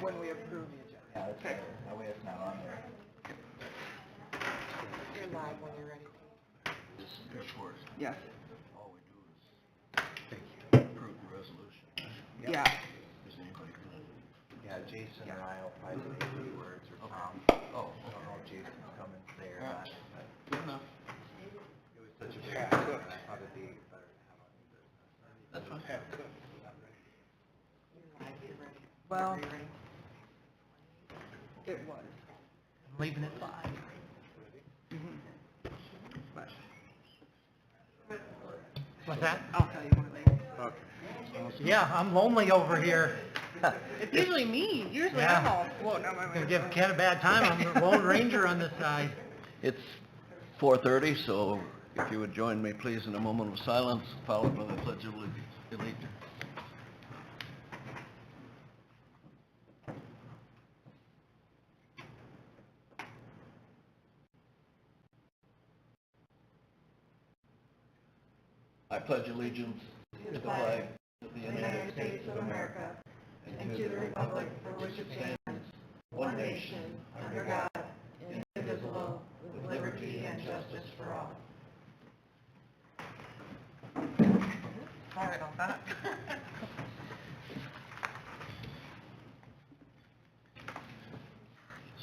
when we approve the agenda. Yeah, that's okay. That way it's not on there. You're live when you're ready. This is yours. Yes. All we do is approve the resolution. Yeah. Is anybody gonna? Yeah, Jason and I will probably say a few words or Tom. Oh, I don't know if Jason's coming today or not. Good enough. It was such a big deal. I thought it'd be better to have on new business. That's fine. Well, it was. I'm leaving at 5. But What's that? I'll tell you more later. Okay. Yeah, I'm lonely over here. It's usually me. Usually Yeah. I'm all floating on my Gonna way. give Ken a bad time. I'm the lone ranger on this side. It's 4:30, so if you would join me, please, in a moment of silence, followed by the Pledge of Allegiance. I pledge allegiance to the flag of the United States of America and to the republic for which it stands, one nation, under God, indivisible, with liberty and justice for all. Sorry about that.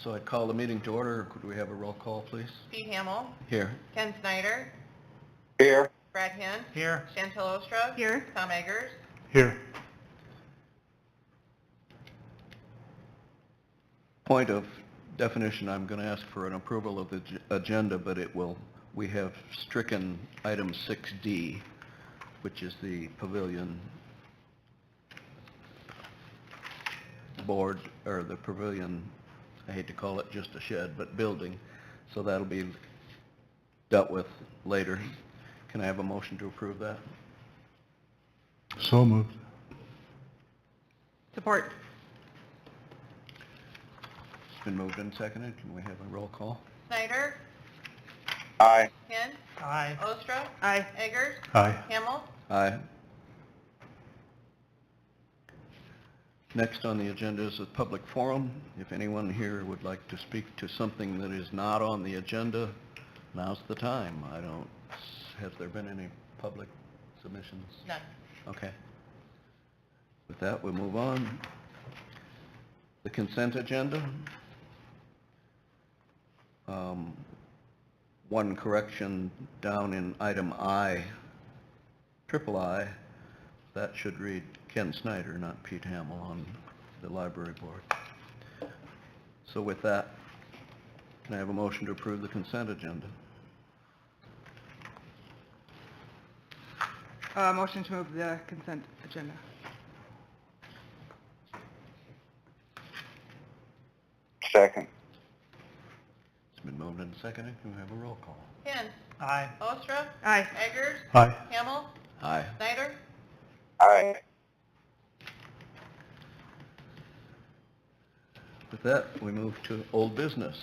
So I'd call the meeting to order. Could we have a roll call, please? Pete Hamill, Here. Ken Snyder, Here. Brad Hinn, Here. Chantel Ostra, Here. Tom Eggers. Here. Point of definition, I'm going to ask for an approval of the agenda, but we have stricken item 6D, which is the pavilion board, or the pavilion, I hate to call it just a shed, but building, so that'll be dealt with later. Can I have a motion to approve that? So moved. Support. It's been moved and seconded. Can we have a roll call? Snyder, Aye. Hinn, Aye. Ostra, Aye. Eggers, Aye. Hamill. Aye. Next on the agenda is a public forum. If anyone here would like to speak to something that is not on the agenda, now's the time. Has there been any public submissions? None. Okay. With that, we'll move on. The consent agenda. One correction down in item I, triple I, that should read Ken Snyder, not Pete Hamill on the library board. So with that, can I have a motion to approve the consent agenda? Motion to move the consent agenda. Second. It's been moved and seconded. Can we have a roll call? Hinn, Aye. Ostra, Aye. Eggers, Aye. Hamill, Aye. Snyder. Aye. With that, we move to old business.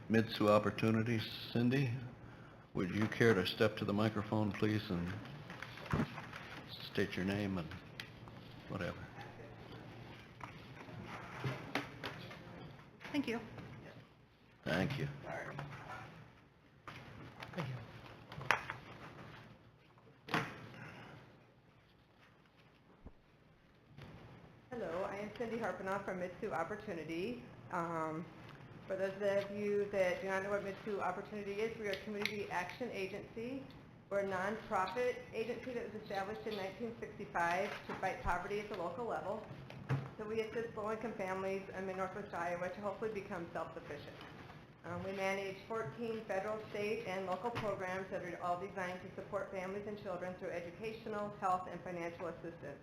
Mid-Sioux Opportunities. Cindy, would you care to step to the microphone, please, and state your name and whatever? Thank you. Thank you. Thank you. Hello, I am Cindy Harpenoff from Mid-Sioux Opportunity. For those of you that do not know what Mid-Sioux Opportunity is, we are a community action agency. We're a nonprofit agency that was established in 1965 to fight poverty at the local level. So we assist low-income families in Northwest Iowa to hopefully become self-sufficient. We manage 14 federal, state, and local programs that are all designed to support families and children through educational, health, and financial assistance.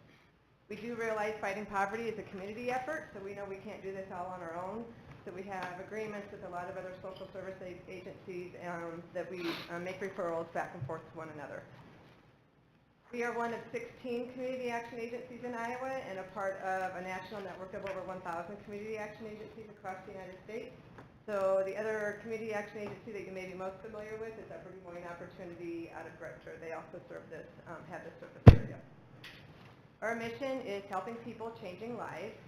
We do realize fighting poverty is a community effort, so we know we can't do this all on our own. So we have agreements with a lot of other social service agencies that we make referrals back and forth to one another. We are one of 16 community action agencies in Iowa and a part of a national network of over 1,000 community action agencies across the United States. So the other community action agency that you may be most familiar with is Upper Des Moines Opportunity out of Gretcher. They also serve this, have this service area. Our mission is helping people, changing lives.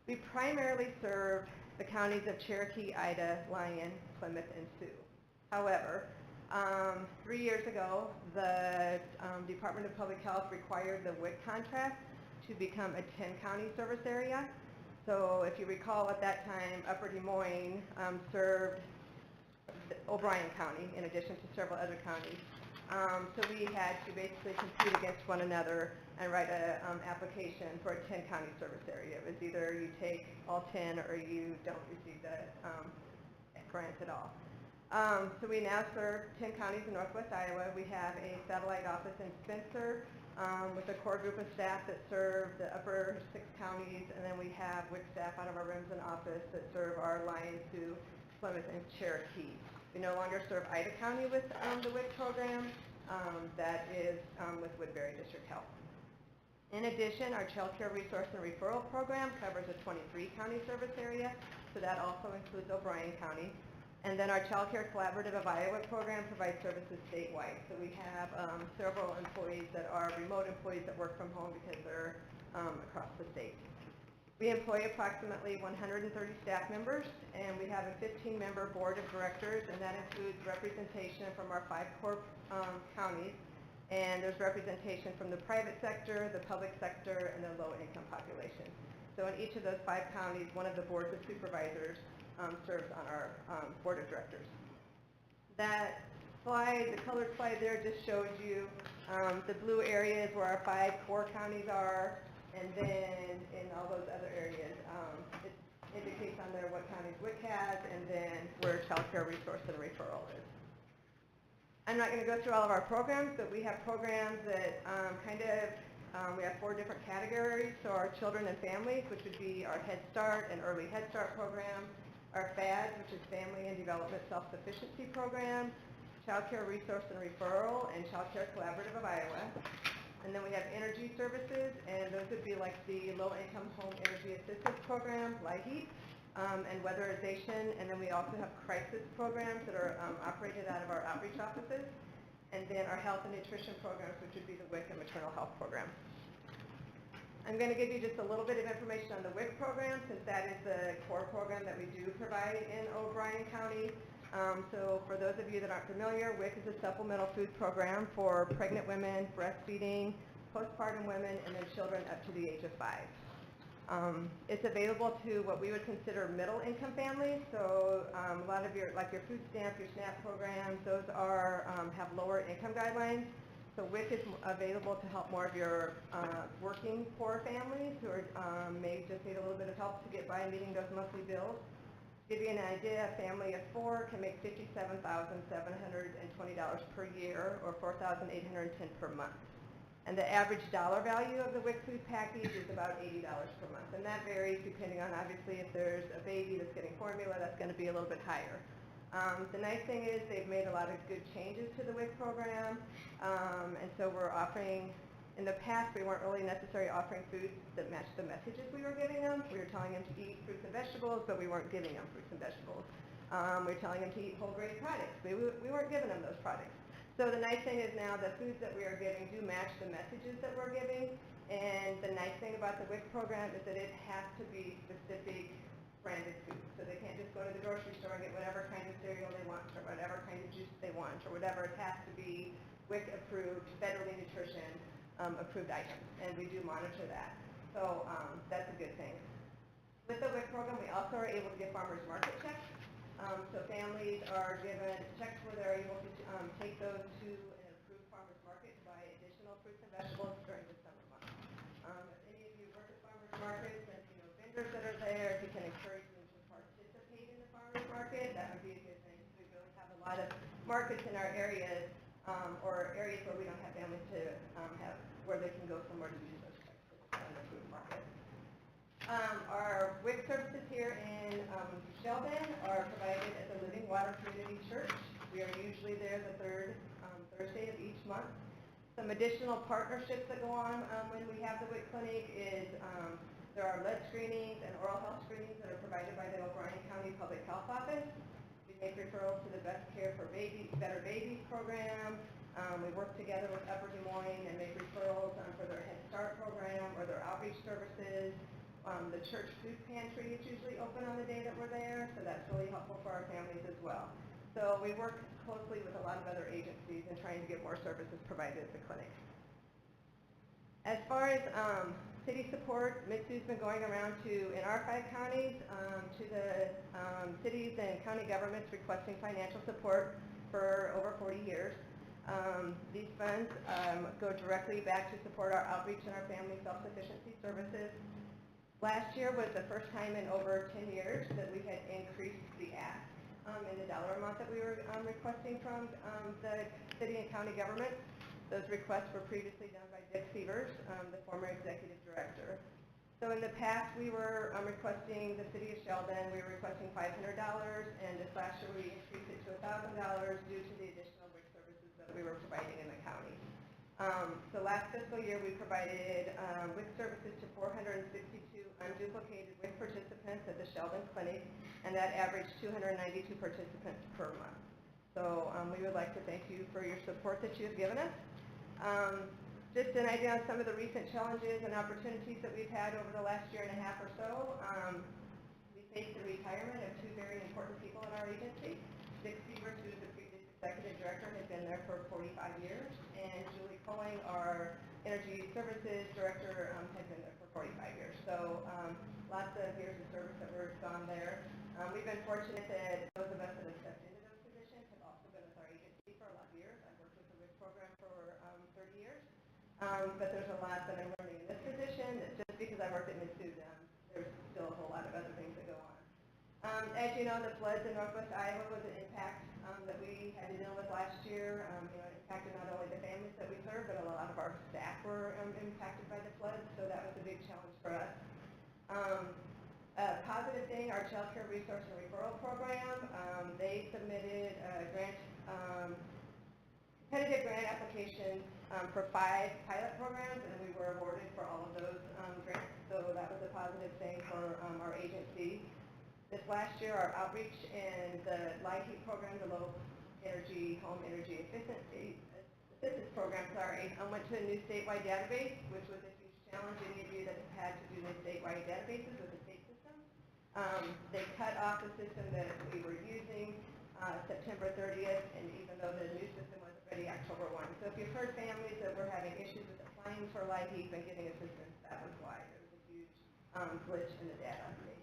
We primarily serve the counties of Cherokee, Ida, Lyon, Plymouth, and Sioux. However, 3 years ago, the Department of Public Health required the WIC contract to become a 10-county service area. So if you recall, at that time, Upper Des Moines served O'Brien County in addition to several other counties. So we had to basically compete against one another and write an application for a 10-county service area. It was either you take all 10 or you don't receive the grant at all. So we now serve 10 counties in northwest Iowa. We have a satellite office in Spencer with a core group of staff that serve the upper 6 counties, and then we have WIC staff out of our Remsen office that serve our Lyon, Sioux, Plymouth, and Cherokee. We no longer serve Ida County with the WIC program. That is with Woodbury District Health. In addition, our Child Care Resource and Referral Program covers a 23-county service area, so that also includes O'Brien County. And then our Child Care Collaborative of Iowa program provides services statewide. So we have several employees that are remote employees that work from home because they're across the state. We employ approximately 130 staff members, and we have a 15-member board of directors, and that includes representation from our 5 core counties, and there's representation from the private sector, the public sector, and the low-income population. So in each of those 5 counties, one of the boards of supervisors serves on our board of directors. That slide, the colored slide there, just shows you the blue areas where our 5 core counties are, and then in all those other areas, it indicates on there what counties WIC has, and then where Child Care Resource and Referral is. I'm not going to go through all of our programs, but we have programs that we have 4 different categories. So our children and families, which would be our Head Start and Early Head Start program, our FADS, which is Family and Development Self-Sufficiency program, Child Care Resource and Referral, and Child Care Collaborative of Iowa. And then we have energy services, and those would be like the Low-Income Home Energy Assistance Program, LIHEAP, and weatherization. And then we also have crisis programs that are operated out of our outreach offices. And then our health and nutrition programs, which would be the WIC and maternal health program. I'm going to give you just a little bit of information on the WIC program, since that is the core program that we do provide in O'Brien County. So for those of you that aren't familiar, WIC is a supplemental food program for pregnant women, breastfeeding, postpartum women, and then children up to the age of 5. It's available to what we would consider middle-income families. So a lot of your food stamp, your SNAP programs, those are have lower income guidelines. So WIC is available to help more of your working poor families who are, may just need a little bit of help to get by meeting those monthly bills. To give you an idea, a family of 4 can make $57,720 per year, or $4,810 per month. And the average dollar value of the WIC food package is about $80 per month. And that varies depending on, obviously, if there's a baby that's getting formula, that's going to be a little bit higher. The nice thing is they've made a lot of good changes to the WIC program. And so we're offering, in the past, we weren't really necessarily offering foods that matched the messages we were giving them. We were telling them to eat fruits and vegetables, but we weren't giving them fruits and vegetables. We were telling them to eat whole grain products. We weren't giving them those products. So the nice thing is now the foods that we are giving do match the messages that we're giving. And the nice thing about the WIC program is that it has to be specific branded food. So they can't just go to the grocery store and get whatever kind of cereal they want, or whatever kind of juice they want, or whatever. It has to be WIC approved, federally nutrition approved items, and we do monitor that. So that's a good thing. With the WIC program, we also are able to get farmers market checks. So families are given checks where they're able to take those to an approved farmers market to buy additional fruits and vegetables during the summer months. If any of you work at farmers markets and vendors that are there, if you can encourage them to participate in the farmers market, that would be a good thing. We really have a lot of markets in our areas, or areas where we don't have families to have, where they can go somewhere to use those checks in the food market. Our WIC services here in Sheldon are provided at the Living Water Community Church. We are usually there the 3rd Thursday of each month. Some additional partnerships that go on when we have the WIC clinic is there are lead screenings and oral health screenings that are provided by the O'Brien County Public Health Office. We make referrals to the Best Care for Babies, Better Babies program. We work together with Upper Des Moines and make referrals for their Head Start program or their outreach services. The church food pantry is usually open on the day that we're there, so that's really helpful for our families as well. So we work closely with a lot of other agencies in trying to get more services provided at the clinic. As far as city support, Mitsu's been going around in our 5 counties, to the cities and county governments requesting financial support for over 40 years. These funds go directly back to support our outreach and our family self-sufficiency services. Last year was the first time in over 10 years that we had increased the ask in the dollar amount that we were requesting from the city and county governments. Those requests were previously done by Dick Sievers, the former executive director. So in the past, we were requesting the city of Sheldon, we were requesting $500, and this last year we increased it to $1,000 due to the additional WIC services that we were providing in the county. So last fiscal year, we provided WIC services to 462 unduplicated WIC participants at the Sheldon Clinic, and that averaged 292 participants per month. So we would like to thank you for your support that you have given us. Just an idea on some of the recent challenges and opportunities that we've had over the last year and a half or so. We faced the retirement of 2 very important people in our agency. Dick Sievers, who is the previous executive director, had been there for 45 years, and Julie Colling, our energy services director, had been there for 45 years. So lots of years of service that were gone there. We've been fortunate that those of us that have stepped into those positions have also been with our agency for a lot of years. I've worked with the WIC program for 30 years. But there's a lot that I'm learning in this position. That just because I worked at Mitsui, there's still a whole lot of other things that go on. As you know, the floods in Northwest Iowa was an impact that we had to deal with last year. It impacted not only the families that we serve, but a lot of our staff were impacted by the floods, so that was a big challenge for us. A positive thing, our Child Care Resource and Referral Program, they submitted a competitive grant applications for 5 pilot programs, and we were awarded for all of those grants, so that was a positive thing for our agency. This last year, our outreach and the light heat program, the low energy home energy efficiency assistance program, went to a new statewide database, which was a huge challenge. Any of you that have had to do the statewide databases with the state system, they cut off the system that we were using September 30th, and even though the new system wasn't ready October 1. So if you've heard families that were having issues with applying for light heat and getting assistance, that was why. There was a huge glitch in the database.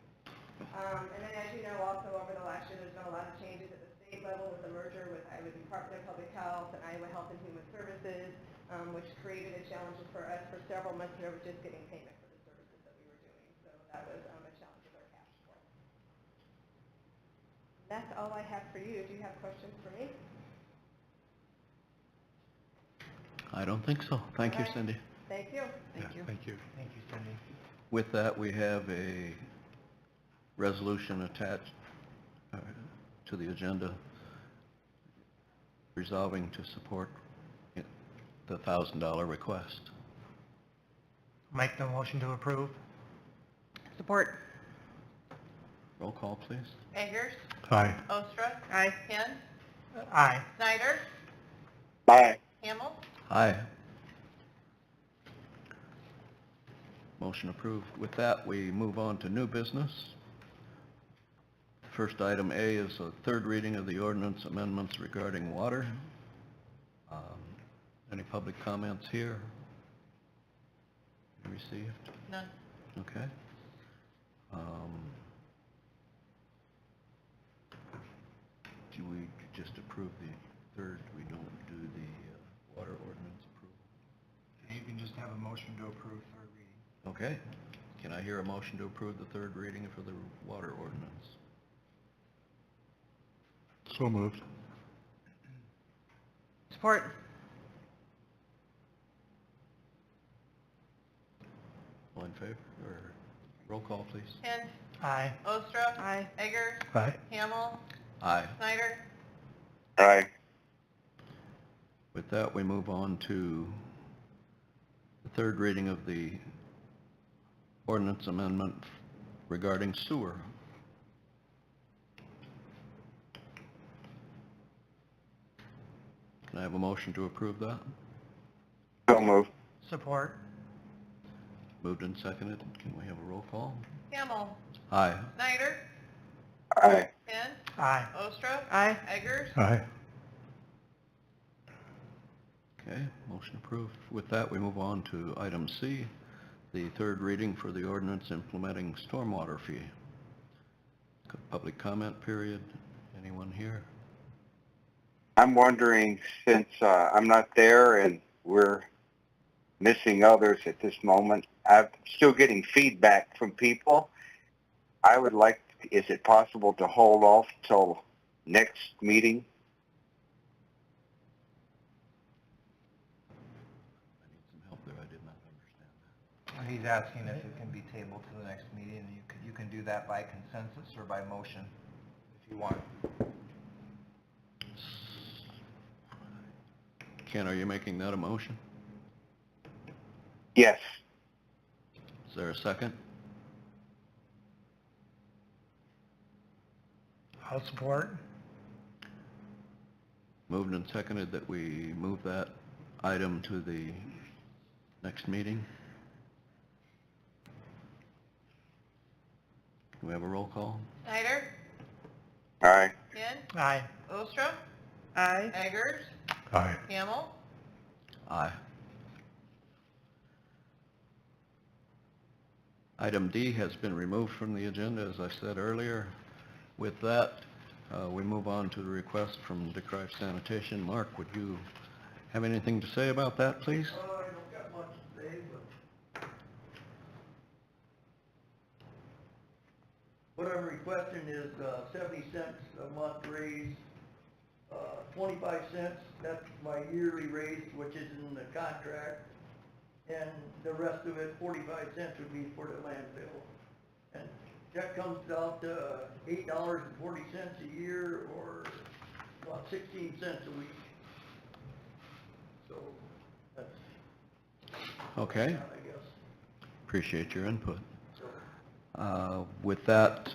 And then as you know, also over the last year, there's been a lot of changes at the state level with the merger with Iowa Department of Public Health and Iowa Health and Human Services, which created a challenge for us for several months there with just getting payment for the services that we were doing. So that was a challenge with our cash flow. That's all I have for you. Do you have questions for me? I don't think so. Thank you, All right. Cindy. Thank you. Thank you. Thank you. Thank you, Cindy. With that, we have a resolution attached to the agenda resolving to support the $1,000 request. Make the motion to approve. Support. Roll call, please. Eggers, Aye. Ostra, Aye. Kent, Aye. Snyder, Aye. Hamel, Aye. Motion approved. With that, we move on to new business. First item A is a 3rd reading of the ordinance amendments regarding water. Any public comments here? Received? none. Okay. Do we just approve the 3rd? We don't do the water ordinance approval? You can just have a motion to approve 3rd reading. Okay. Can I hear a motion to approve the 3rd reading for the water ordinance? So moved. Support. All in favor? Or roll call, please. Kent, Aye. Ostra, Aye. Eggers, Aye. Hamel, Aye. Snyder, Aye. With that, we move on to the 3rd reading of the ordinance amendment regarding sewer. Can I have a motion to approve that? So moved. Support. Moved and seconded. Can we have a roll call? Hamel. Aye. Snyder. Aye. Finn. Aye. Ostrov. Aye. Eggers. Aye. Okay, motion approved. With that, we move on to item C, the third reading for the ordinance implementing stormwater fee. Public comment period. Anyone here? I'm wondering, since I'm not there and we're missing others at this moment, I'm still getting feedback from people. I would like, is it possible to hold off till next meeting? I need some help there. I did not understand that. He's asking if it can be tabled to the next meeting, and you can do that by consensus or by motion, if you want. Ken, are you making that a motion? Yes. Is there a second? I'll support. Moved and seconded that we move that item to the next meeting. Can we have a roll call? Snyder. Aye. Finn. Aye. Ostrov. Aye. Eggers. Aye. Hamel. Aye. Item D has been removed from the agenda, as I said earlier. With that, we move on to the request from DeKalb Sanitation. Mark, would you have anything to say about that, please? I don't got much to say, but what I'm requesting is 70 cents a month raise, 25 cents, that's my yearly raise, which is in the contract, and the rest of it, 45 cents would be for the landfill. And that comes out to $8.40 a year, or about 16 cents a week. So, that's, Okay, I guess. appreciate your input. So, With that,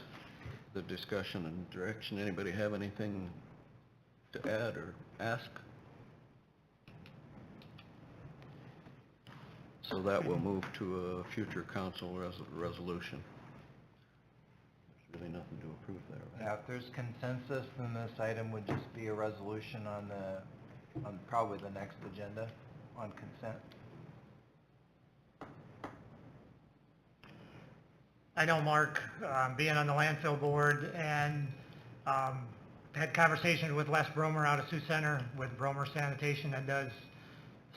the discussion and direction, anybody have anything to add or ask? So that will move to a future council resolution. There's really nothing to approve there, right? Yeah, if there's consensus, then this item would just be a resolution on probably the next agenda on consent. I know Mark, being on the landfill board, and had conversations with Les Bromer out of Sioux Center with Bromer Sanitation that does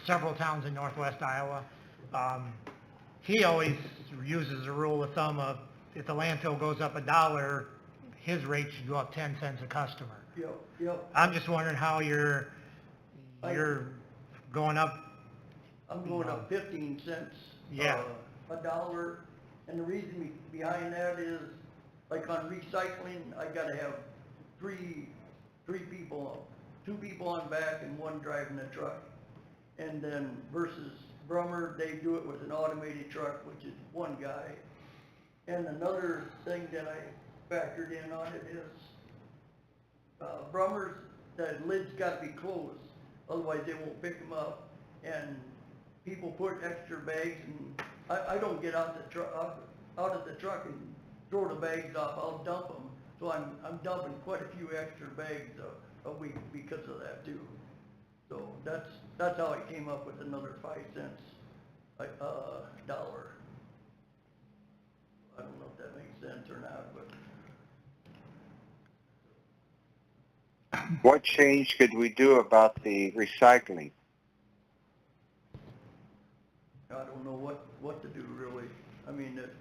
several towns in northwest Iowa. He always uses a rule of thumb of if the landfill goes up $1, his rate should go up 10 cents a customer. yep. I'm just wondering how you're going up. I'm going up 15 cents. Yeah. A dollar, and the reason behind that is, like on recycling, I gotta have three people, 2 people on back and 1 driving the truck. And then versus Brummer, they do it with an automated truck, which is 1 guy. And another thing that I factored in on it is, Brummers, the lid's gotta be closed, otherwise they won't pick them up. And people put extra bags, and I don't get out of the truck and throw the bags off, I'll dump them. So I'm dumping quite a few extra bags a week because of that too. So that's how I came up with another 5 cents a dollar. I don't know if that makes sense or not, but What change could we do about the recycling? I don't know what to do really. I mean, it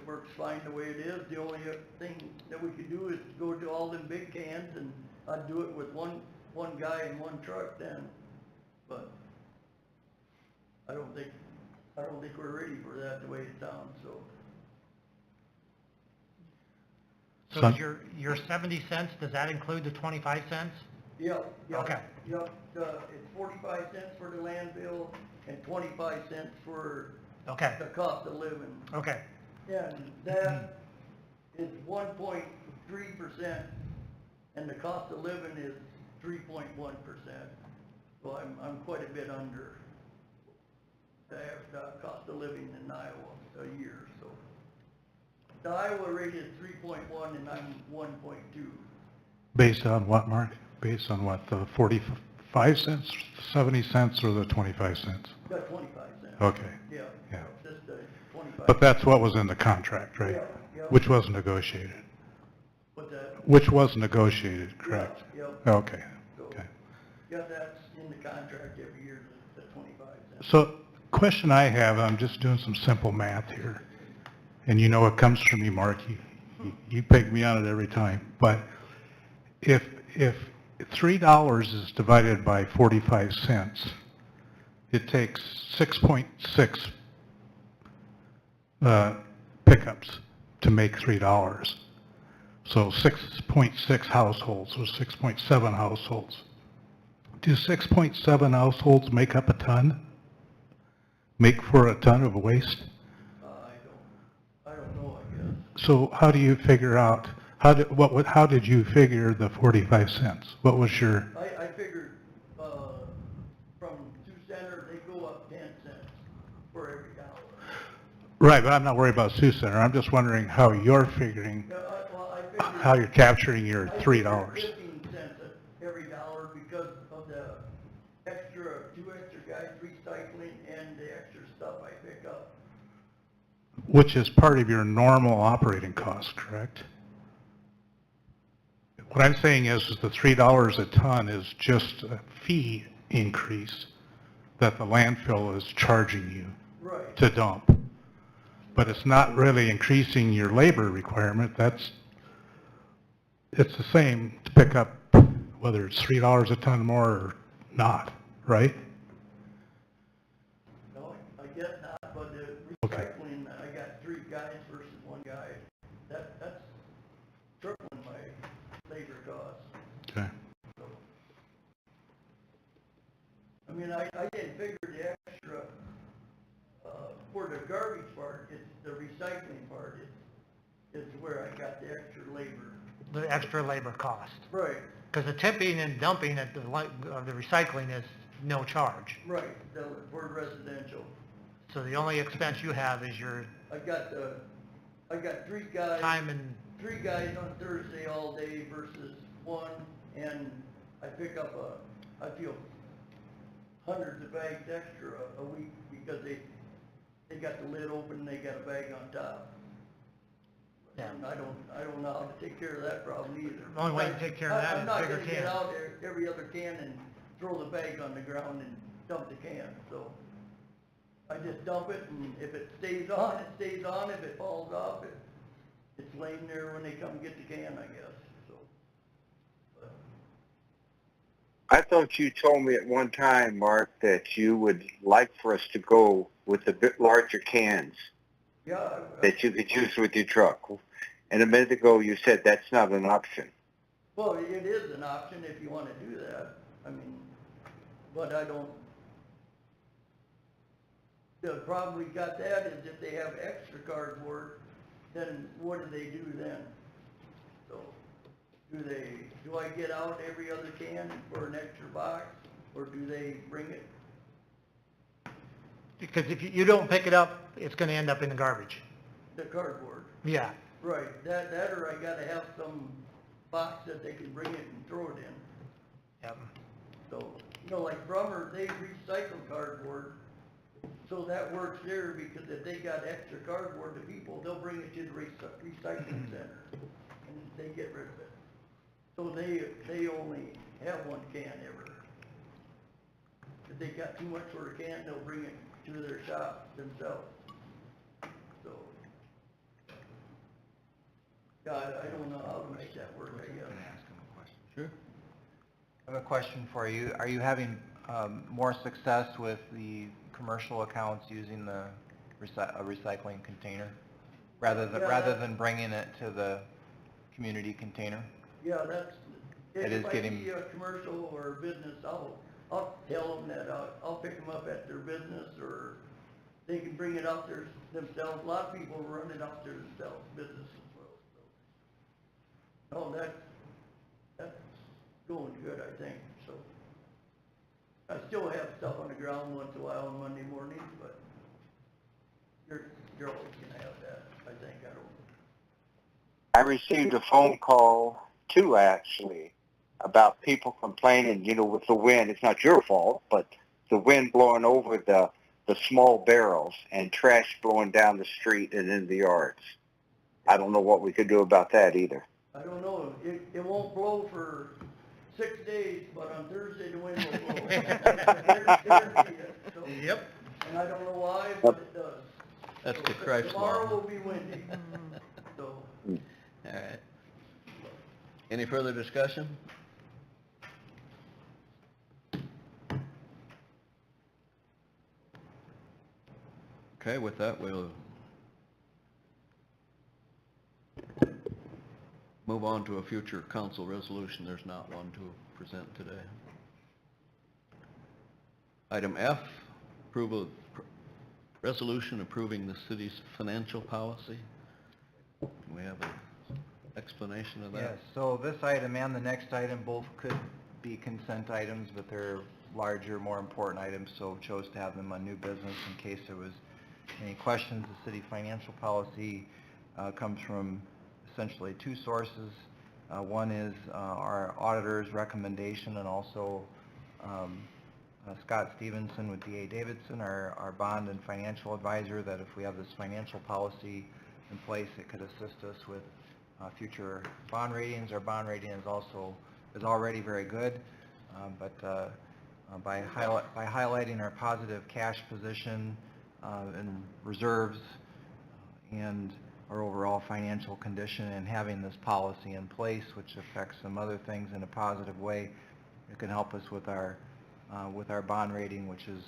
works fine the way it is. The only thing that we could do is go to all them big cans, and I'd do it with one guy in 1 truck then. But I don't think we're ready for that the way it sounds, so. So is your 70 cents, does that include the 25 cents? Yep. Okay. Yep, it's 45 cents for the landfill and 25 cents for Okay, the cost of living. okay. And that is 1.3%, and the cost of living is 3.1%. So I'm quite a bit under the cost of living in Iowa a year, so. The Iowa rate is 3.1 and I'm 1.2. Based on what, Mark? Based on what, the 45 cents, 70 cents, or the 25 cents? Got 25 cents. Okay, Yeah. yeah. Just 25. But that's what was in the contract, right? Yeah, yeah. Which was negotiated? What's that? Which was negotiated, correct? Yeah, Okay, so, okay. yeah, that's in the contract every year, the 25 cents. So, question I have, I'm just doing some simple math here, and you know it comes from me, Mark, you pick me on it every time, but if $3 is divided by 45 cents, it takes 6.6 pickups to make $3. So 6.6 households, or 6.7 households. Do 6.7 households make up a ton? Make for a ton of waste? I don't know, I guess. So how do you figure out, how did you figure the 45 cents? What was your, I figured, from Sioux Center, they go up 10 cents for every dollar. right, but I'm not worried about Sioux Center. I'm just wondering how you're figuring, Yeah, I figured. how you're capturing your I $3. figured 15 cents at every dollar because of the two extra guys recycling and the extra stuff I pick up. Which is part of your normal operating cost, correct? What I'm saying is the $3 a ton is just a fee increase that the landfill is charging you Right. to dump. But it's not really increasing your labor requirement. It's the same to pick up whether it's $3 a ton more or not, right? No, I guess not, but the Okay. recycling, I got 3 guys versus 1 guy. That's tripling my labor costs. Okay. I mean, I didn't figure the extra, for the garbage part, it's the recycling part, it's where I got the extra labor. The extra labor cost. Right, Because the tipping and dumping of the recycling is no charge. right, for residential. So the only expense you have is your I got 3 guys. time and, 3 guys on Thursday all day versus 1, and I pick up I feel hundreds of bags extra a week because they got the lid open and they got a bag on top. Yeah. And I don't know how to take care of that problem either. The only way to take care of that is bigger I'm not gonna get can. out there every other can and throw the bag on the ground and dump the can, so I just dump it, and if it stays on, it stays on. If it falls off, it's laying there when they come get the can, I guess, so. But I thought you told me at one time, Mark, that you would like for us to go with the bit larger cans yeah, that you could use with your truck. And a minute ago you said that's not an option. well, it is an option if you wanna do that, I mean, but I don't. The problem we got that is if they have extra cardboard, then what do they do then? So, do I get out every other can for an extra box, or do they bring it? because if you don't pick it up, it's going to end up in the garbage. The cardboard, Yeah. right, that or I gotta have some box that they can bring it and throw it in. Yep. So, like Brummer, they recycle cardboard, so that works there, because if they got extra cardboard, the people, they'll bring it to the recycling center, and they get rid of it. So they only have 1 can ever. If they got too much for a can, they'll bring it to their shop themselves. So, yeah, I don't know how to make that work, I guess. Sure. I have a question for you. Are you having more success with the commercial accounts using a recycling container rather than bringing it to the community container? Yeah, that's, It is if I getting- see a commercial or a business, I'll tell them that I'll pick them up at their business, or they can bring it out there themselves. A lot of people run it out there themselves, business as well, so. Oh, that's going good, I think, so. I still have stuff on the ground once in a while on Monday mornings, but you're always gonna have that, I think, I don't. I received a phone call too, actually, about people complaining, with the wind. It's not your fault, but the wind blowing over the small barrels and trash blowing down the street and in the yards. I don't know what we could do about that either. I don't know, it won't blow for 6 days, but on Thursday the wind will blow. Guarantee it, so. Yep. And I don't know why, but it does. That's So the Christ tomorrow law. will be windy, so. All right. Any further discussion? Okay, with that, we'll move on to a future council resolution. There's not one to present today. Item F, approval, resolution approving the city's financial policy. Do we have an explanation of that? Yes, so this item and the next item both could be consent items, but they're larger, more important items, so chose to have them on new business in case there was any questions. The city financial policy comes from essentially two sources. One is our auditor's recommendation, and also Scott Stevenson with D.A. Davidson, our bond and financial advisor, that if we have this financial policy in place, it could assist us with future bond ratings. Our bond rating is already very good, but by highlighting our positive cash position and reserves and our overall financial condition, and having this policy in place, which affects some other things in a positive way, it can help us with our bond rating, which is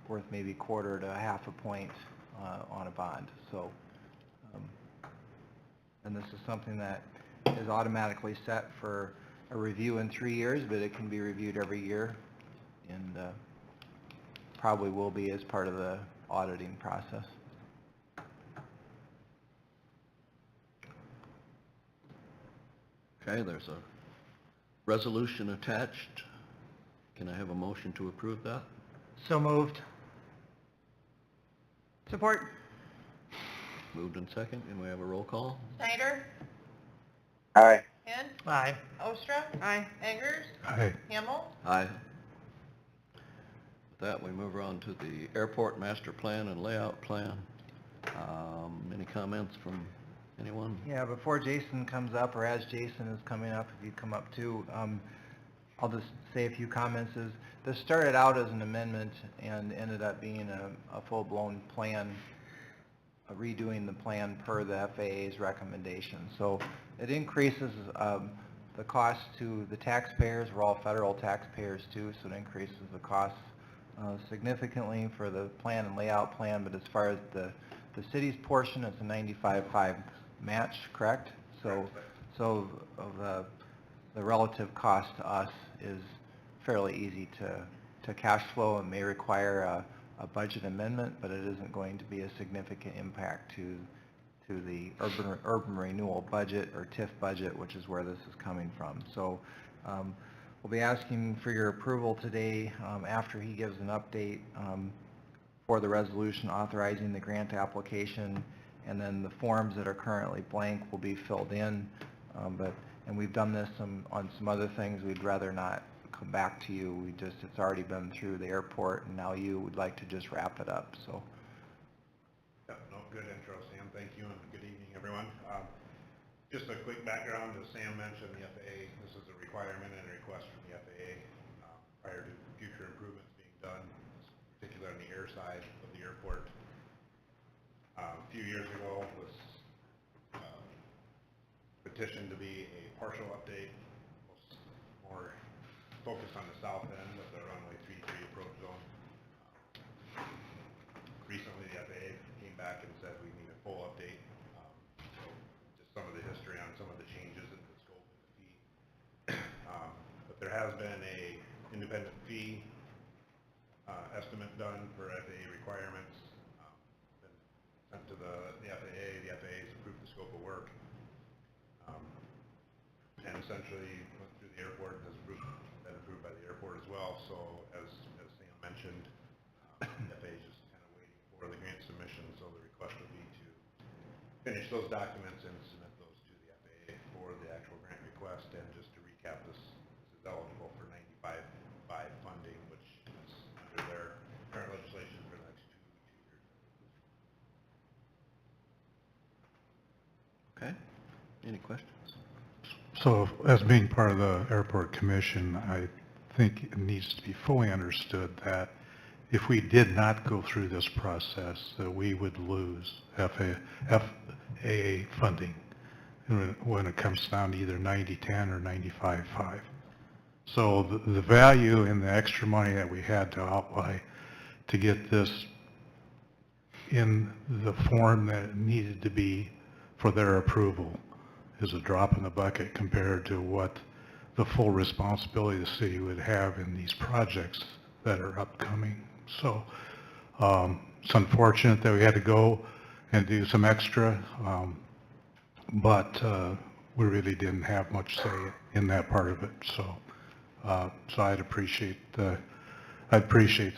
worth maybe quarter to half a point on a bond. So, and this is something that is automatically set for a review in 3 years, but it can be reviewed every year, and probably will be as part of the auditing process. Okay, there's a resolution attached. Can I have a motion to approve that? So moved. Support. Moved in second, and we have a roll call? Snyder? Aye. Hinn? Aye. Ostra? Aye. Eggers? Aye. Hamel? Aye. With that, we move on to the airport master plan and layout plan. Any comments from anyone? Yeah, before Jason comes up, or as Jason is coming up, if you come up too, I'll just say a few comments. This started out as an amendment and ended up being a full-blown plan, redoing the plan per the FAA's recommendation. So it increases the cost to the taxpayers. We're all federal taxpayers too, so it increases the cost significantly for the plan and layout plan. But as far as the city's portion, it's a 95.5 match, correct? So of the relative cost to us is fairly easy to cash flow, and may require a budget amendment, but it isn't going to be a significant impact to the urban renewal budget, or TIF budget, which is where this is coming from. So we'll be asking for your approval today after he gives an update for the resolution authorizing the grant application, and then the forms that are currently blank will be filled in. And we've done this on some other things. We'd rather not come back to you. It's already been through the airport, and now you would like to just wrap it up, so. Yeah, no, good intro, Sam. Thank you, and good evening, everyone. Just a quick background, as Sam mentioned, the FAA, this is a requirement and a request from the FAA prior to future improvements being done, particularly on the air side of the airport. A few years ago, was petitioned to be a partial update, more focused on the south end of the runway 33 approach zone. Recently, the FAA came back and said we need a full update. So just some of the history on some of the changes in the scope and the fee. But there has been a independent fee estimate done for FAA requirements. Been sent to the FAA. The FAA has approved the scope of work. And essentially went through the airport and has been approved by the airport as well. So as finish those documents and submit those to the FAA for the actual grant request. And just to recap, this is eligible for 95.5 funding, which is under their current legislation for the next two years. Okay, any questions? So as being part of the airport commission, I think it needs to be fully understood that if we did not go through this process, that we would lose FAA funding when it comes down to either 90-10 or 95-5. So the value in the extra money that we had to outlay to get this in the form that it needed to be for their approval is a drop in the bucket compared to what the full responsibility the city would have in these projects that are upcoming. So it's unfortunate that we had to go and do some extra, but we really didn't have much say in that part of it. So I'd appreciate the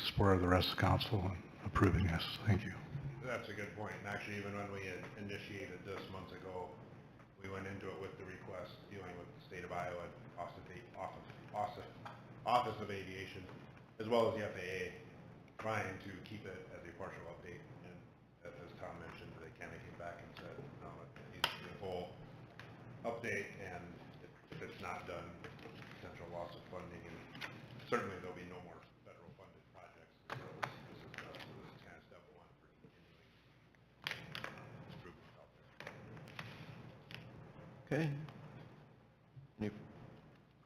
support of the rest of the council in approving this. Thank you. That's a good point. And actually, even when we had initiated this months ago, we went into it with the request dealing with the state of Iowa, Office of Aviation, as well as the FAA, trying to keep it as a partial update. And as Tom mentioned, they kind of came back and said, no, it needs to be a full update, and if it's not done, potential loss of funding, and certainly there'll be no more federal funded projects. So this is kind of step one for continuing improvement out there. Okay. Any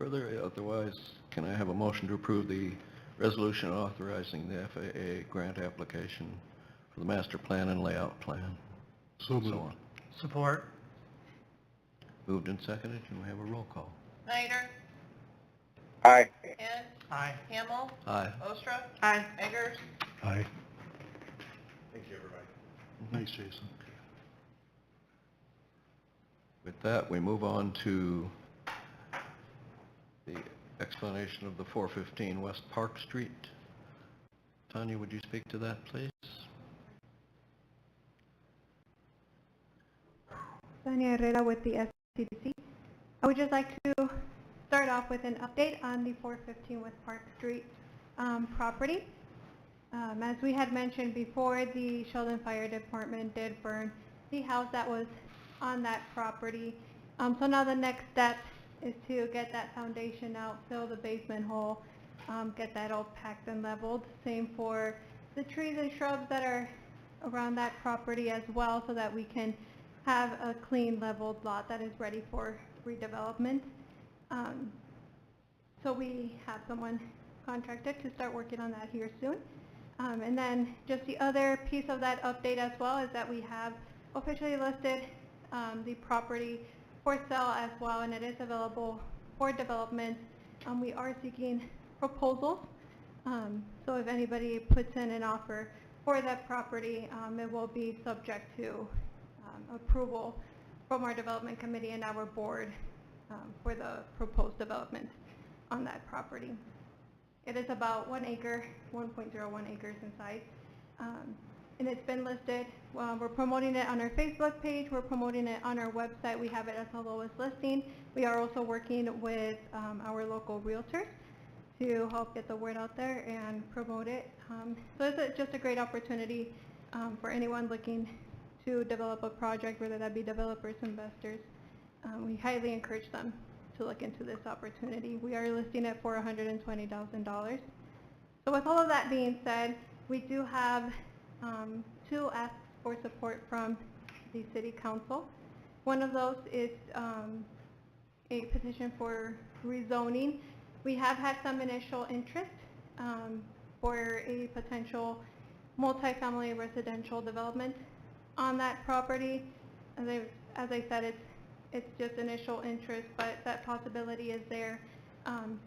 further? Otherwise, can I have a motion to approve the resolution authorizing the FAA grant application for the master plan and layout plan? So and moved. on. Support. Moved and seconded. Can we have a roll call? Snyder, Aye. Kent, Aye. Hamel, Aye. Ostrov, Aye. Eggers. Aye. Thank you, everybody. Thanks, Jason. With that, we move on to the explanation of the 415 West Park Street. Tanya, would you speak to that, please? Tania Herrera with the SCDC. I would just like to start off with an update on the 415 West Park Street property. As we had mentioned before, the Sheldon Fire Department did burn the house that was on that property. So now the next step is to get that foundation out, fill the basement hole, get that all packed and leveled. Same for the trees and shrubs that are around that property as well, so that we can have a clean leveled lot that is ready for redevelopment. So we have someone contracted to start working on that here soon. And then just the other piece of that update as well is that we have officially listed the property for sale as well, and it is available for development. We are seeking proposals. So if anybody puts in an offer for that property, it will be subject to approval from our development committee and our board for the proposed development on that property. It is about 1 acre, 1.01 acres in size, and it's been listed. We're promoting it on our Facebook page. We're promoting it on our website. We have it as the lowest listing. We are also working with our local realtors to help get the word out there and promote it. So it's just a great opportunity for anyone looking to develop a project, whether that be developers, investors. We highly encourage them to look into this opportunity. We are listing it for $120,000. So with all of that being said, we do have 2 asks for support from the City Council. One of those is a petition for rezoning. We have had some initial interest for a potential multifamily residential development on that property. As I said, it's just initial interest, but that possibility is there.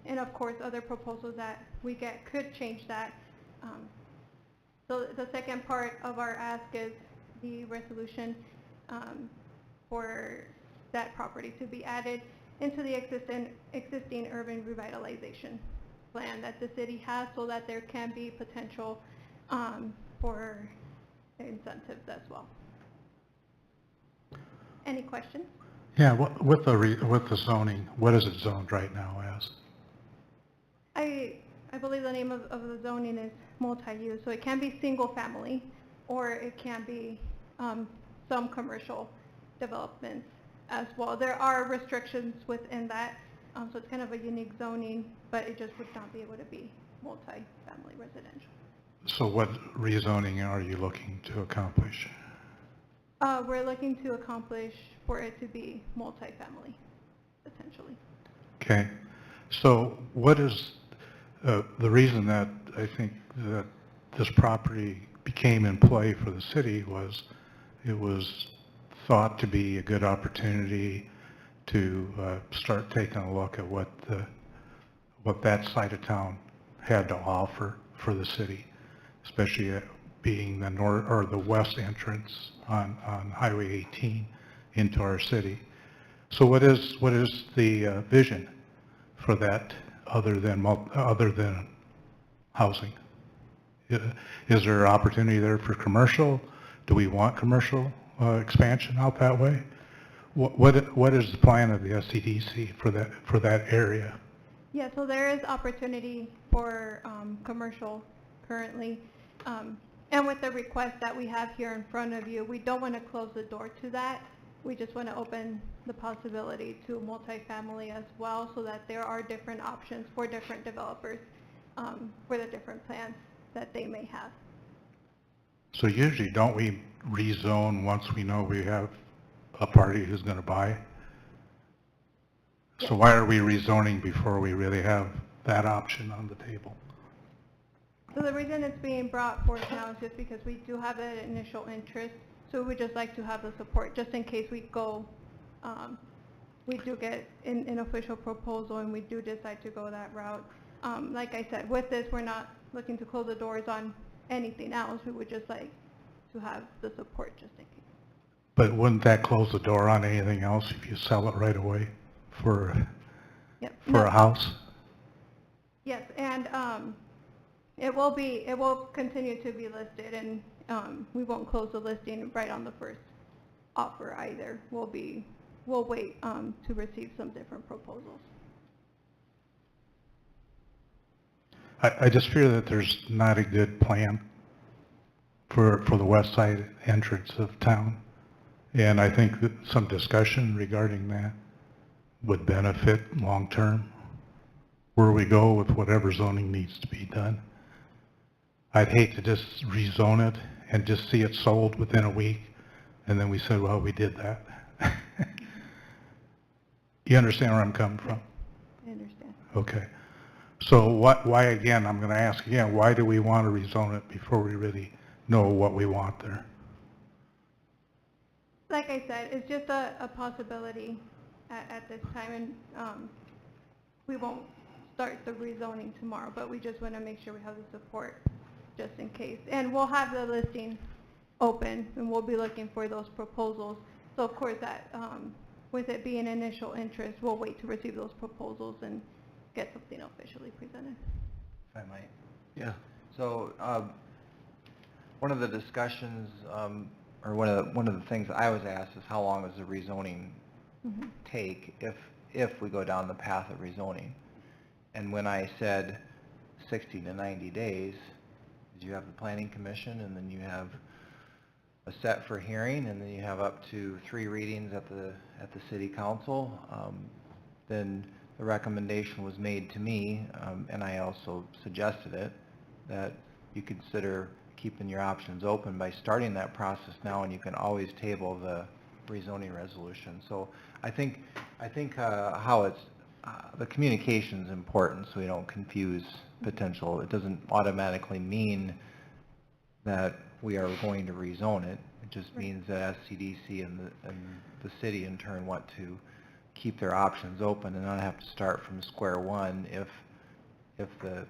And of course, other proposals that we get could change that. So the second part of our ask is the resolution for that property to be added into the existing urban revitalization plan that the city has, so that there can be potential for incentives as well. Any questions? Yeah, with the zoning, what is it zoned right now as? I believe the name of the zoning is multi-use, so it can be single family, or it can be some commercial developments as well. There are restrictions within that, so it's kind of a unique zoning, but it just would not be able to be multi-family residential. So what rezoning are you looking to accomplish? We're looking to accomplish for it to be multi-family, essentially. Okay, so what is, the reason that I think that this property became in play for the city was it was thought to be a good opportunity to start taking a look at what that side of town had to offer for the city, especially being the north or the west entrance on Highway 18 into our city. So what is the vision for that other than housing? Is there opportunity there for commercial? Do we want commercial expansion out that way? What is the plan of the SCDC for that area? Yeah, so there is opportunity for commercial currently. And with the request that we have here in front of you, we don't want to close the door to that. We just want to open the possibility to multifamily as well, so that there are different options for different developers for the different plans that they may have. So usually, don't we rezone once we know we have a party who's going to buy? So why are we rezoning before we really have that option on the table? So the reason it's being brought forth now is just because we do have that initial interest. So we just like to have the support, just in case we go, we do get an official proposal and we do decide to go that route. Like I said, with this, we're not looking to close the doors on anything else. We would just like to have the support just in case. But wouldn't that close the door on anything else if you sell it right away for a house? Yes, and it will continue to be listed, and we won't close the listing right on the first offer either. We'll wait to receive some different proposals. I just fear that there's not a good plan for the west side entrance of town. And I think that some discussion regarding that would benefit long-term, where we go with whatever zoning needs to be done. I'd hate to just rezone it and just see it sold within a week, and then we said, well, we did that. You understand where I'm coming from? I understand. Okay. So why again, I'm going to ask again, why do we want to rezone it before we really know what we want there? Like I said, it's just a possibility at this time, and we won't start the rezoning tomorrow, but we just want to make sure we have the support just in case. And we'll have the listing open, and we'll be looking for those proposals. So of course, that with it being initial interest, we'll wait to receive those proposals and get something officially presented. If I might. Yeah. So, one of the discussions, or one of the things I was asked is how long does the rezoning take if we go down the path of rezoning? And when I said 60 to 90 days, you have the planning commission, and then you have a set for hearing, and then you have up to 3 readings at the city council. Then the recommendation was made to me, and I also suggested it, that you consider keeping your options open by starting that process now, and you can always table the rezoning resolution. So I think how it's, the communication is important, so we don't confuse potential. It doesn't automatically mean that we are going to rezone it. It just means that SCDC and the city in turn want to keep their options open and not have to start from square one if the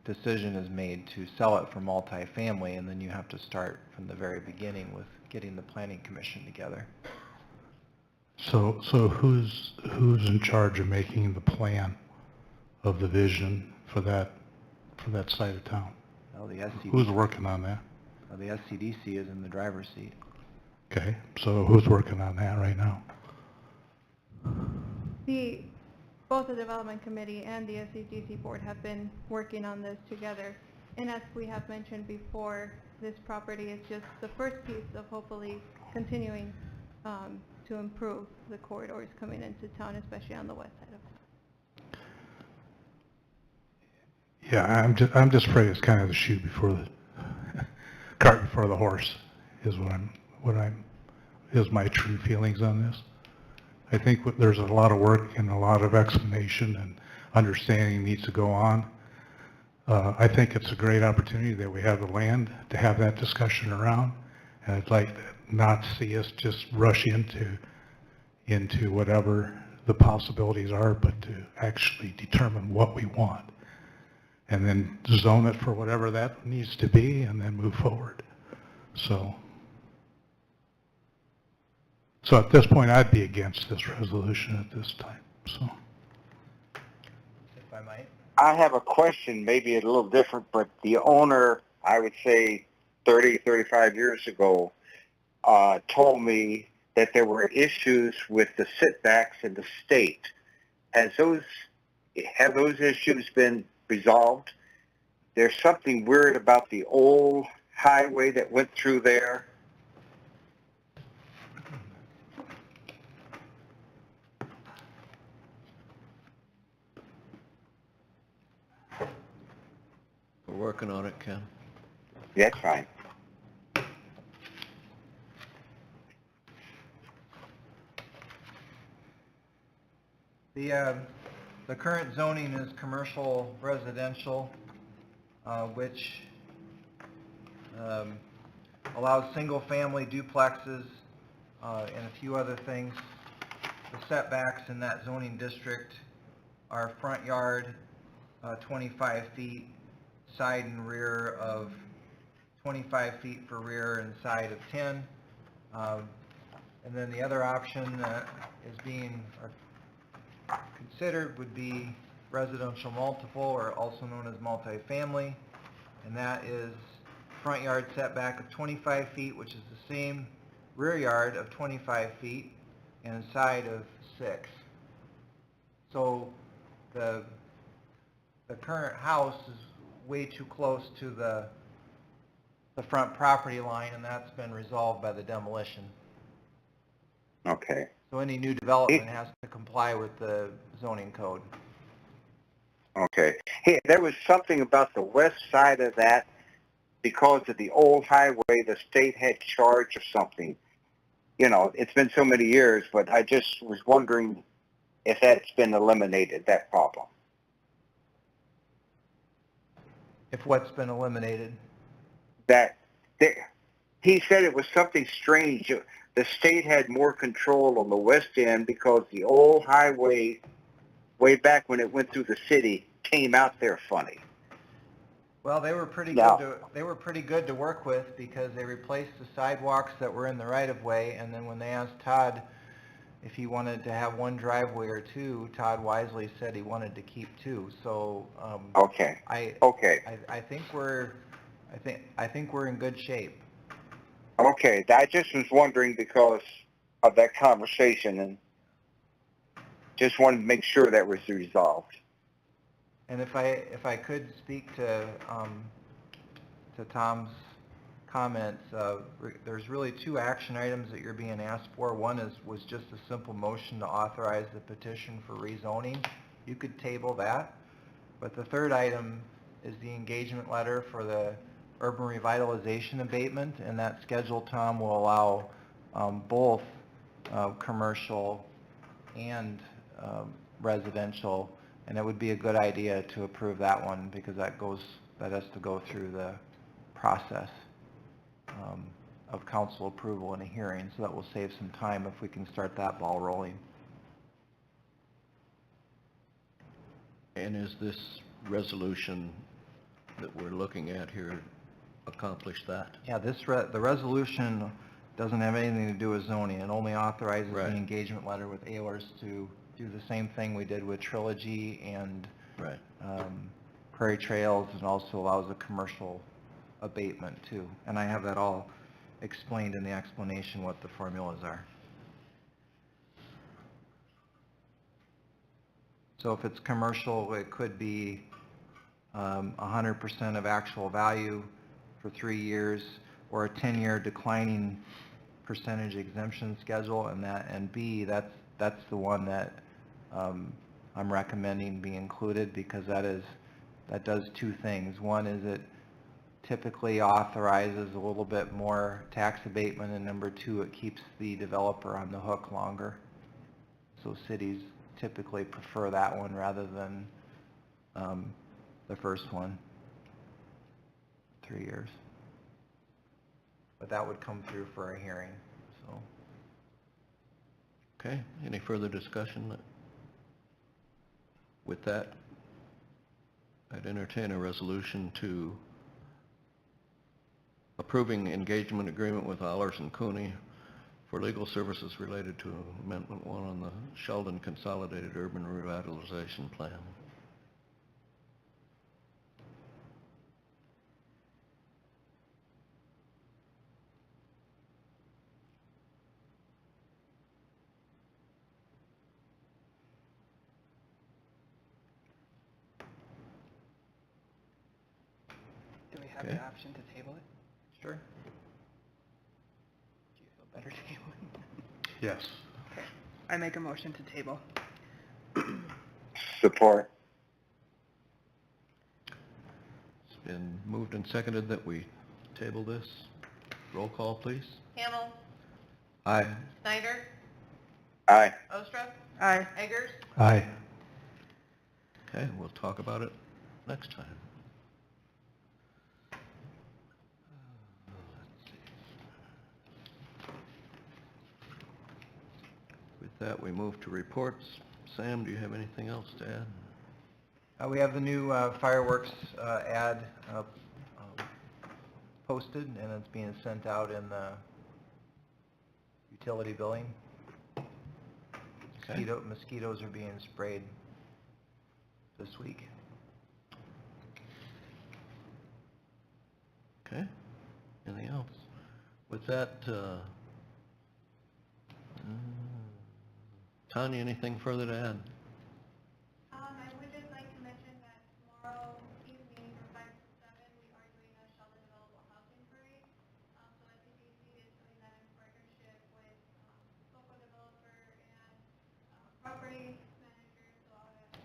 decision is made to sell it for multifamily, and then you have to start from the very beginning with getting the planning commission together. So who's in charge of making the plan of the vision for that side of town? Well, the Who's working on that? The SCDC is in the driver's seat. Okay, so who's working on that right now? Both the Development Committee and the SCDC Board have been working on this together. And as we have mentioned before, this property is just the first piece of hopefully continuing to improve the corridors coming into town, especially on the west side of town. Yeah, I'm just afraid it's kind of the shoe before the cart before the horse is is my true feelings on this. I think there's a lot of work and a lot of explanation and understanding needs to go on. I think it's a great opportunity that we have the land to have that discussion around, and I'd like to not see us just rush into whatever the possibilities are, but to actually determine what we want, and then zone it for whatever that needs to be, and then move forward. So at this point, I'd be against this resolution at this time, so. If I might. I have a question, maybe a little different, but the owner, I would say 30, 35 years ago, told me that there were issues with the setbacks in the state. Have those issues been resolved? There's something weird about the old highway that went through there. We're working on it, Ken. That's fine. The current zoning is commercial residential, which allows single-family duplexes and a few other things. The setbacks in that zoning district are front yard 25 feet, side and rear of 25 feet for rear and side of 10. And then the other option that is being considered would be residential multiple, or also known as multifamily, and that is front yard setback of 25 feet, which is the same rear yard of 25 feet, and a side of 6. So the current house is way too close to the front property line, and that's been resolved by the demolition. Okay. So any new development has to comply with the zoning code. Okay. Hey, there was something about the west side of that because of the old highway, the state had charge or something. You know, it's been so many years, but I just was wondering if that's been eliminated, that problem. If what's been eliminated? He said it was something strange. The state had more control on the west end because the old highway, way back when it went through the city, came out there funny. Well, they were pretty good to work with because they replaced the sidewalks that were in the right-of-way, and then when they asked Todd if he wanted to have one driveway or two, Todd wisely said he wanted to keep 2. So Okay. I think we're in good shape. Okay, I just was wondering because of that conversation, and just wanted to make sure that was resolved. And if I could speak to Tom's comments, there's really 2 action items that you're being asked for. One was just a simple motion to authorize the petition for rezoning. You could table that. But the third item is the engagement letter for the urban revitalization abatement, and that schedule, Tom, will allow both commercial and residential, and it would be a good idea to approve that one because that has to go through the process of council approval and a hearing, so that will save some time if we can start that ball rolling. And is this resolution that we're looking at here accomplish that? Yeah, the resolution doesn't have anything to do with zoning. It only authorizes Right. the engagement letter with Ehlers to do the same thing we did with Trilogy and Right. Prairie Trails, and also allows a commercial abatement too. And I have that all explained in the explanation what the formulas are. So if it's commercial, it could be 100% of actual value for 3 years, or a 10-year declining percentage exemption schedule, and B, that's the one that I'm recommending be included, because that does two things. One is it typically authorizes a little bit more tax abatement, and number two, it keeps the developer on the hook longer. So cities typically prefer that one rather than the first one, 3 years. But that would come through for a hearing, so. Okay, any further discussion? With that, I'd entertain a resolution to approving engagement agreement with Allers and Cooney for legal services related to Amendment 1 on the Sheldon Consolidated Urban Revitalization Plan. Do we have Okay. the option to table it? Sure. Do you feel better tabling? Yes. Okay. I make a motion to table. Support. It's been moved and seconded that we table this. Roll call, please. Hamel, Aye. Snyder, Aye. Ostrov, Aye. Eggers, Aye. Okay, we'll talk about it next time. With that, we move to reports. Sam, do you have anything else to add? We have the new fireworks ad posted, and it's being sent out in the utility billing. Okay. Mosquitoes are being sprayed this week. Okay, anything else? With that, Tanya, anything further to add? I would just like to mention that tomorrow evening from 5 to 7, we are doing a Sheldon Available Housing Parade. So SCDC is doing that in partnership with local developer and property manager, so out at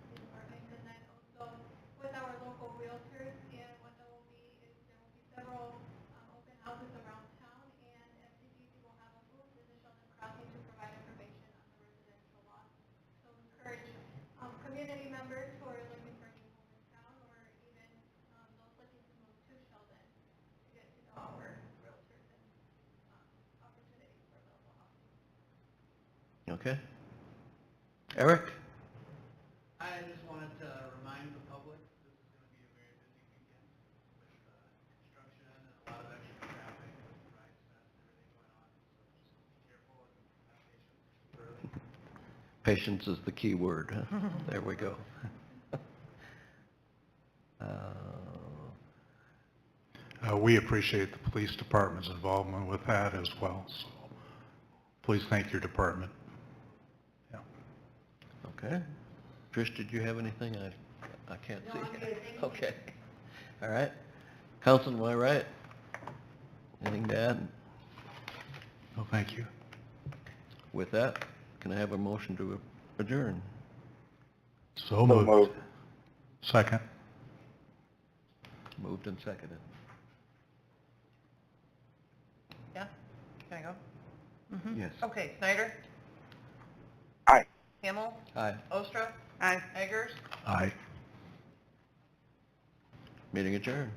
the department, and then also with our local realtors. And what that will be is there will be several open houses around town, and SCDC will have a booth in the Sheldon Crossing to provide information on the residential lot. So encourage community members who are looking for a new home in town, or even those looking to move to Sheldon, to get to know our realtors and opportunities for available housing. Okay. Eric? I just wanted to remind the public, this is going to be a very busy weekend with construction and a lot of extra traffic with the Rice Fest and everything going on. So just be careful and have patience. Patience is the key word, huh? There we go. We appreciate the police department's involvement with that as well, so please thank your department. Yeah. Okay. Trish, did you have anything? I can't see. No, I'm good, thank you. Okay. All right. Council, am I right? Anything to add? Oh, thank you. With that, can I have a motion to adjourn? So moved. moved. Second. Moved and seconded. yeah, can I go? Yes. Okay, Snyder, Aye. Hamel, Aye. Ostrov, Aye. Eggers, Aye. Meeting adjourned.